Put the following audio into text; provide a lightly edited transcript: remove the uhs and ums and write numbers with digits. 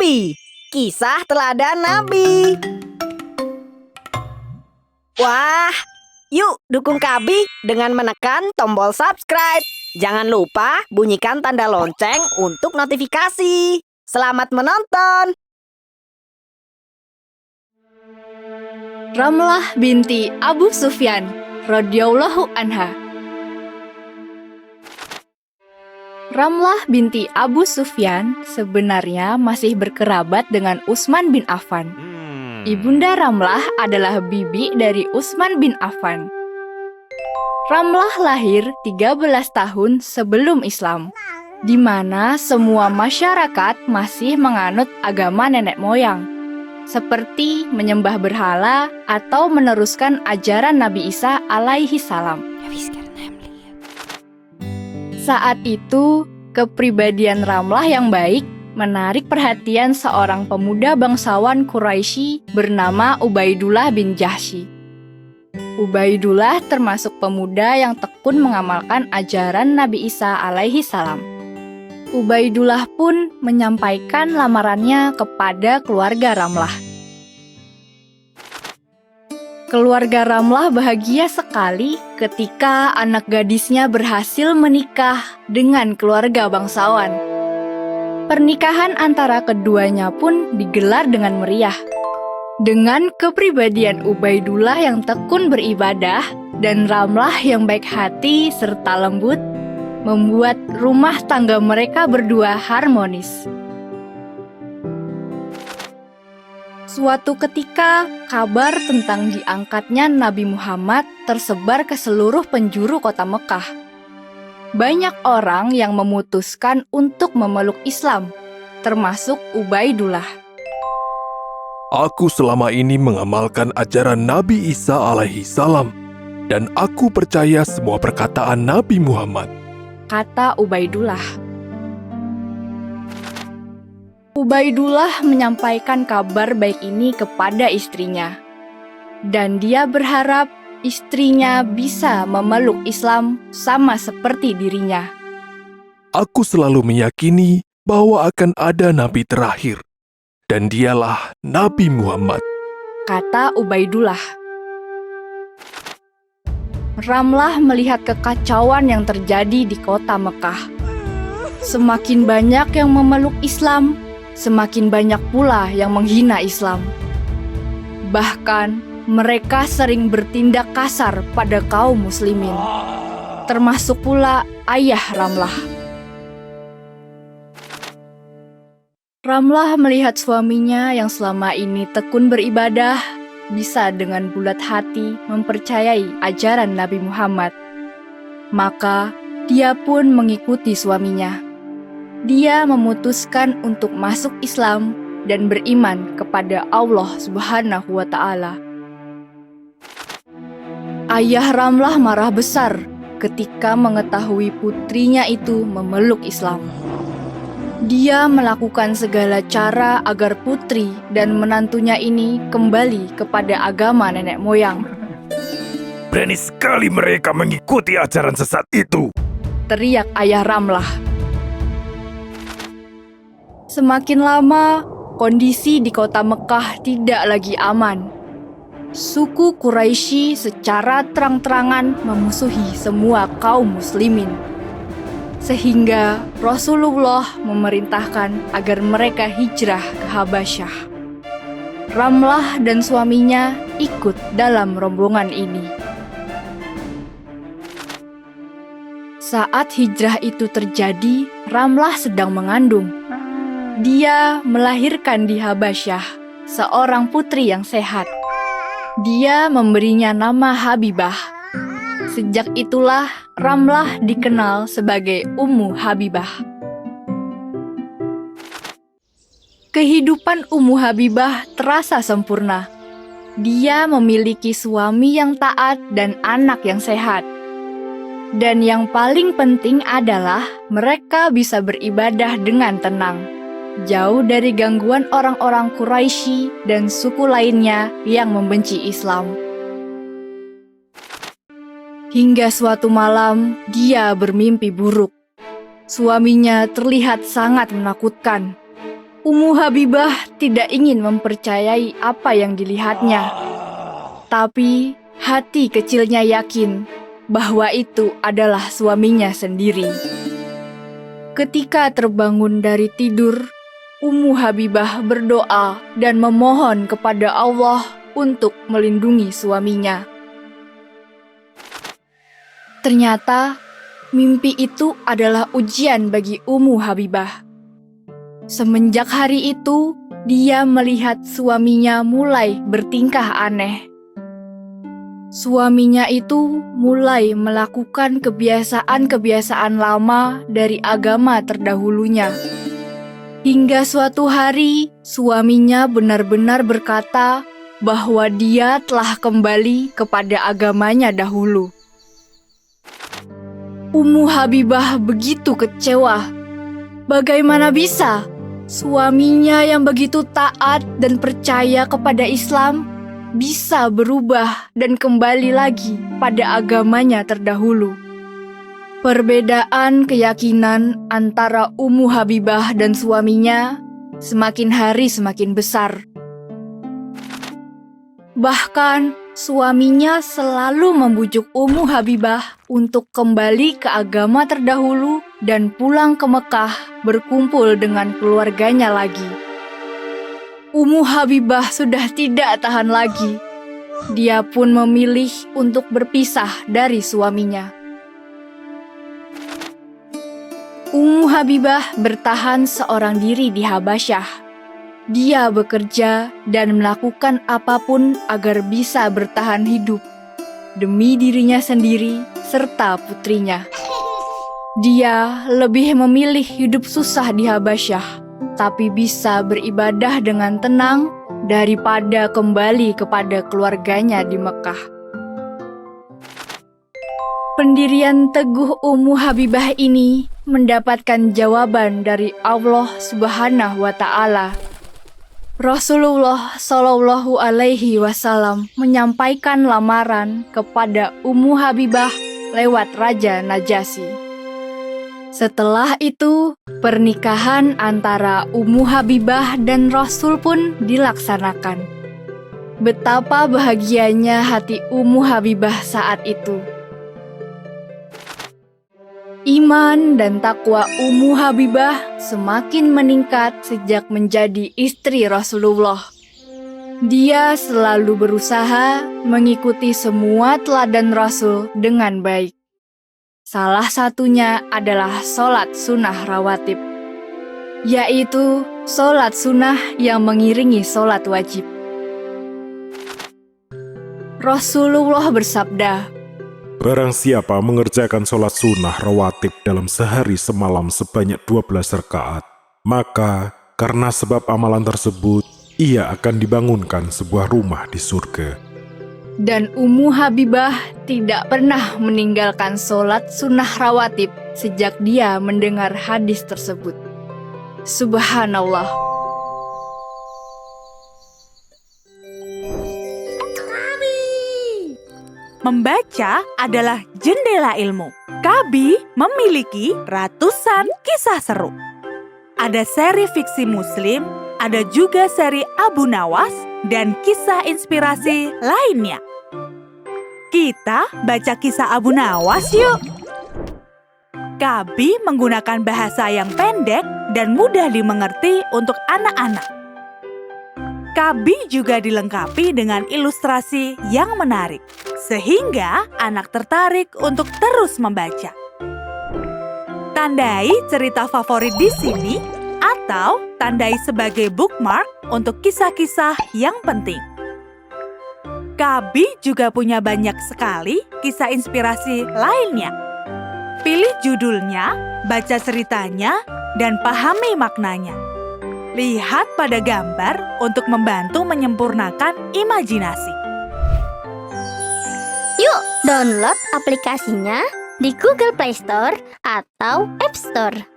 Kabi, kisah teladan Nabi. Wah, yuk dukung Kabi dengan menekan tombol subscribe. Jangan lupa bunyikan tanda lonceng untuk notifikasi. Selamat menonton. Ramlah binti Abu Sufyan radhiyallahu anha. Ramlah binti Abu Sufyan sebenarnya masih berkerabat dengan Utsman bin Affan. Ibunda Ramlah adalah bibi dari Utsman bin Affan. Ramlah lahir 13 tahun sebelum Islam, di mana semua masyarakat masih menganut agama nenek moyang, seperti menyembah berhala atau meneruskan ajaran Nabi Isa alaihi salam. Saat itu, kepribadian Ramlah yang baik menarik perhatian seorang pemuda bangsawan Quraisy bernama Ubaidullah bin Jahsy. Ubaidullah termasuk pemuda yang tekun mengamalkan ajaran Nabi Isa alaihi salam. Ubaidullah pun menyampaikan lamarannya kepada keluarga Ramlah. Keluarga Ramlah bahagia sekali ketika anak gadisnya berhasil menikah dengan keluarga bangsawan. Pernikahan antara keduanya pun digelar dengan meriah. Dengan kepribadian Ubaidullah yang tekun beribadah dan Ramlah yang baik hati serta lembut, membuat rumah tangga mereka berdua harmonis. Suatu ketika, kabar tentang diangkatnya Nabi Muhammad tersebar ke seluruh penjuru kota Mekah. Banyak orang yang memutuskan untuk memeluk Islam, termasuk Ubaidullah. Aku selama ini mengamalkan ajaran Nabi Isa alaihi salam, dan aku percaya semua perkataan Nabi Muhammad, kata Ubaidullah. Ubaidullah menyampaikan kabar baik ini kepada istrinya, dan dia berharap istrinya bisa memeluk Islam sama seperti dirinya. Aku selalu meyakini bahwa akan ada nabi terakhir, dan dialah Nabi Muhammad, kata Ubaidullah. Ramlah melihat kekacauan yang terjadi di kota Mekah. Semakin banyak yang memeluk Islam, semakin banyak pula yang menghina Islam. Bahkan, mereka sering bertindak kasar pada kaum muslimin, termasuk pula ayah Ramlah. Ramlah melihat suaminya yang selama ini tekun beribadah, bisa dengan bulat hati mempercayai ajaran Nabi Muhammad. Maka, dia pun mengikuti suaminya. Dia memutuskan untuk masuk Islam dan beriman kepada Allah Subhanahu wa Ta'ala. Ayah Ramlah marah besar ketika mengetahui putrinya itu memeluk Islam. Dia melakukan segala cara agar putri dan menantunya ini kembali kepada agama nenek moyang. Berani sekali mereka mengikuti ajaran sesat itu, teriak ayah Ramlah. Semakin lama, kondisi di kota Mekah tidak lagi aman. Suku Quraisy secara terang-terangan memusuhi semua kaum muslimin. Sehingga Rasulullah memerintahkan agar mereka hijrah ke Habasyah. Ramlah dan suaminya ikut dalam rombongan ini. Saat hijrah itu terjadi, Ramlah sedang mengandung. Dia melahirkan di Habasyah seorang putri yang sehat. Dia memberinya nama Habibah. Sejak itulah Ramlah dikenal sebagai Ummu Habibah. Kehidupan Ummu Habibah terasa sempurna. Dia memiliki suami yang taat dan anak yang sehat. Dan yang paling penting adalah mereka bisa beribadah dengan tenang, jauh dari gangguan orang-orang Quraisy dan suku lainnya yang membenci Islam. Hingga suatu malam, dia bermimpi buruk. Suaminya terlihat sangat menakutkan. Ummu Habibah tidak ingin mempercayai apa yang dilihatnya. Tapi hati kecilnya yakin bahwa itu adalah suaminya sendiri. Ketika terbangun dari tidur, Ummu Habibah berdoa dan memohon kepada Allah untuk melindungi suaminya. Ternyata mimpi itu adalah ujian bagi Ummu Habibah. Semenjak hari itu, dia melihat suaminya mulai bertingkah aneh. Suaminya itu mulai melakukan kebiasaan-kebiasaan lama dari agama terdahulunya. Hingga suatu hari, suaminya benar-benar berkata bahwa dia telah kembali kepada agamanya dahulu. Ummu Habibah begitu kecewa. Bagaimana bisa suaminya yang begitu taat dan percaya kepada Islam bisa berubah dan kembali lagi pada agamanya terdahulu? Perbedaan keyakinan antara Ummu Habibah dan suaminya semakin hari semakin besar. Bahkan suaminya selalu membujuk Ummu Habibah untuk kembali ke agama terdahulu dan pulang ke Mekah berkumpul dengan keluarganya lagi. Ummu Habibah sudah tidak tahan lagi. Dia pun memilih untuk berpisah dari suaminya. Ummu Habibah bertahan seorang diri di Habasyah. Dia bekerja dan melakukan apapun agar bisa bertahan hidup demi dirinya sendiri serta putrinya. Dia lebih memilih hidup susah di Habasyah, tapi bisa beribadah dengan tenang daripada kembali kepada keluarganya di Mekah. Pendirian teguh Ummu Habibah ini mendapatkan jawaban dari Allah Subhanahu wa Ta'ala. Rasulullah Shallallahu Alaihi Wasallam menyampaikan lamaran kepada Ummu Habibah lewat Raja Najasyi. Setelah itu, pernikahan antara Ummu Habibah dan Rasul pun dilaksanakan. Betapa bahagianya hati Ummu Habibah saat itu. Iman dan takwa Ummu Habibah semakin meningkat sejak menjadi istri Rasulullah. Dia selalu berusaha mengikuti semua teladan Rasul dengan baik. Salah satunya adalah sholat sunnah rawatib, yaitu sholat sunnah yang mengiringi sholat wajib. Rasulullah bersabda, Barang siapa mengerjakan sholat sunnah rawatib dalam sehari semalam sebanyak 12 rakaat, maka karena sebab amalan tersebut, ia akan dibangunkan sebuah rumah di surga. Dan Ummu Habibah tidak pernah meninggalkan sholat sunnah rawatib sejak dia mendengar hadis tersebut. Subhanallah. Membaca adalah jendela ilmu. Kabi memiliki ratusan kisah seru. Ada seri fiksi Muslim, ada juga seri Abu Nawas, dan kisah inspirasi lainnya. Kita baca kisah Abu Nawas yuk. Kabi menggunakan bahasa yang pendek dan mudah dimengerti untuk anak-anak. Kabi juga dilengkapi dengan ilustrasi yang menarik, sehingga anak tertarik untuk terus membaca. Tandai cerita favorit di sini, atau tandai sebagai bookmark untuk kisah-kisah yang penting. Kabi juga punya banyak sekali kisah inspirasi lainnya. Pilih judulnya, baca ceritanya, dan pahami maknanya. Lihat pada gambar untuk membantu menyempurnakan imajinasi. Yuk, download aplikasinya di Google Play Store atau App Store.